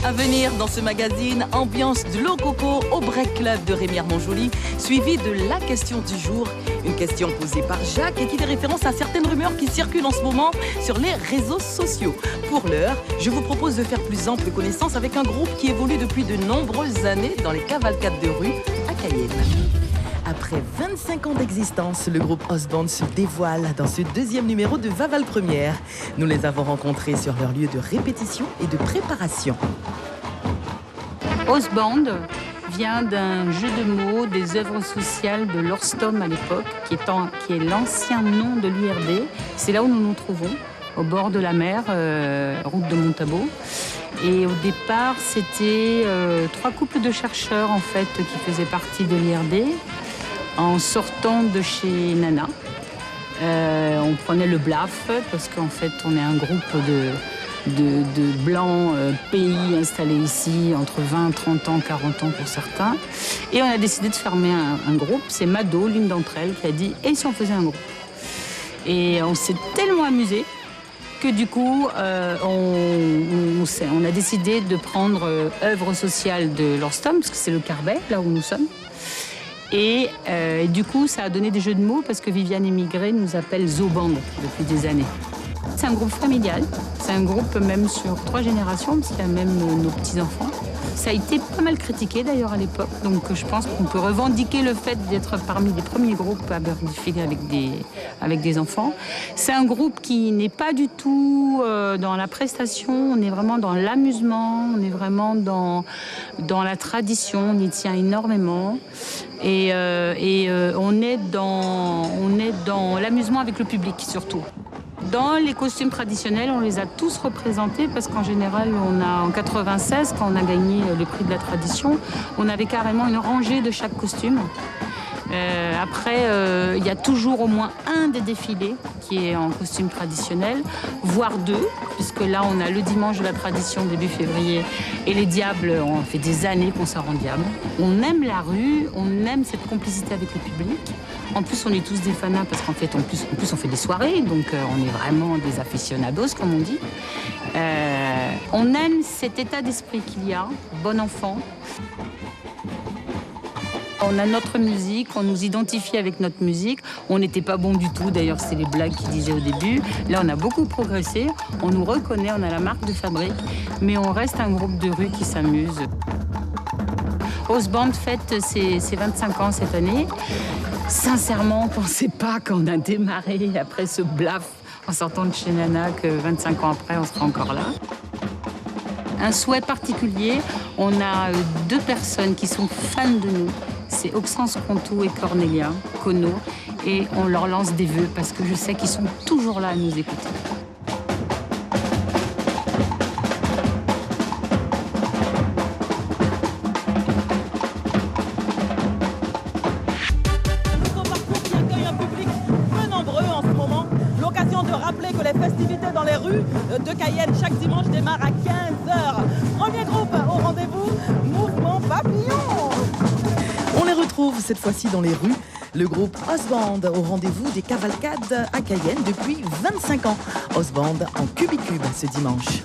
À venir dans ce magazine, ambiance de Lococo au Break Club de Rémy-Montjoly, suivi de la question du jour. Une question posée par Jacques et qui fait référence à certaines rumeurs qui circulent en ce moment sur les réseaux sociaux. Pour l'heure, je vous propose de faire plus ample connaissance avec un groupe qui évolue depuis de nombreuses années dans les cavalcades de rue à Cayenne. Après 25 ans d'existence, le groupe Osband se dévoile dans ce deuxième numéro de Vaval Première. Nous les avons rencontrés sur leur lieu de répétition et de préparation. Osband vient d'un jeu de mots des œuvres sociales de l'Orstom à l'époque, qui est l'ancien nom de l'URD. C'est là où nous nous trouvons, au bord de la mer, route de Montabo. Et au départ, c'était 3 couples de chercheurs en fait, qui faisaient partie de l'IRD. En sortant de chez Nana, on prenait le BLAF parce qu'en fait, on est un groupe de blancs pays installés ici, entre 20, 30 ans, 40 ans pour certains. Et on a décidé de former un groupe. C'est Mado, l'une d'entre elles, qui a dit « Et si on faisait un groupe ?» Et on s'est tellement amusés que du coup, on a décidé de prendre œuvre sociale de l'Orstom, parce que c'est le Carbet, là où nous sommes. Et du coup, ça a donné des jeux de mots parce que Viviane Émigré nous appelle Zoband depuis des années. C'est un groupe familial, c'est un groupe même sur 3 générations, parce qu'il y a même nos petits-enfants. Ça a été pas mal critiqué d'ailleurs à l'époque, donc je pense qu'on peut revendiquer le fait d'être parmi les premiers groupes à défiler avec des enfants. C'est un groupe qui n'est pas du tout dans la prestation, on est vraiment dans l'amusement, on est vraiment dans la tradition, on y tient énormément. Et on est dans l'amusement avec le public surtout. Dans les costumes traditionnels, on les a tous représentés parce qu'en général, en 96, quand on a gagné le prix de la tradition, on avait carrément une rangée de chaque costume. Après, il y a toujours au moins un des défilés qui est en costume traditionnel, voire 2, puisque là, on a le dimanche de la tradition début février et les diables, on fait des années qu'on sort en diable. On aime la rue, on aime cette complicité avec le public. En plus, on est tous des fanas parce qu'en fait, en plus, on fait des soirées, donc on est vraiment des aficionados, comme on dit. On aime cet état d'esprit qu'il y a, bon enfant. On a notre musique, on nous identifie avec notre musique. On n'était pas bon du tout, d'ailleurs, c'est les blagues qu'ils disaient au début. Là, on a beaucoup progressé, on nous reconnaît, on a la marque de fabrique, mais on reste un groupe de rue qui s'amuse. Osband fête ses 25 ans cette année. Sincèrement, on ne pensait pas quand on a démarré après ce blaf en sortant de chez Nana que 25 ans après, on sera encore là. Un souhait particulier, on a 2 personnes qui sont fans de nous. C'est Oxence Contou et Cornelia Cono. Et on leur lance des vœux parce que je sais qu'ils sont toujours là à nous écouter. De rappeler que les festivités dans les rues de Cayenne chaque dimanche démarrent à 15h. Premier groupe au rendez-vous, Mouvement Papillon. On les retrouve cette fois-ci dans les rues. Le groupe Osband au rendez-vous des cavalcades à Cayenne depuis 25 ans. Osband en Cubicube ce dimanche.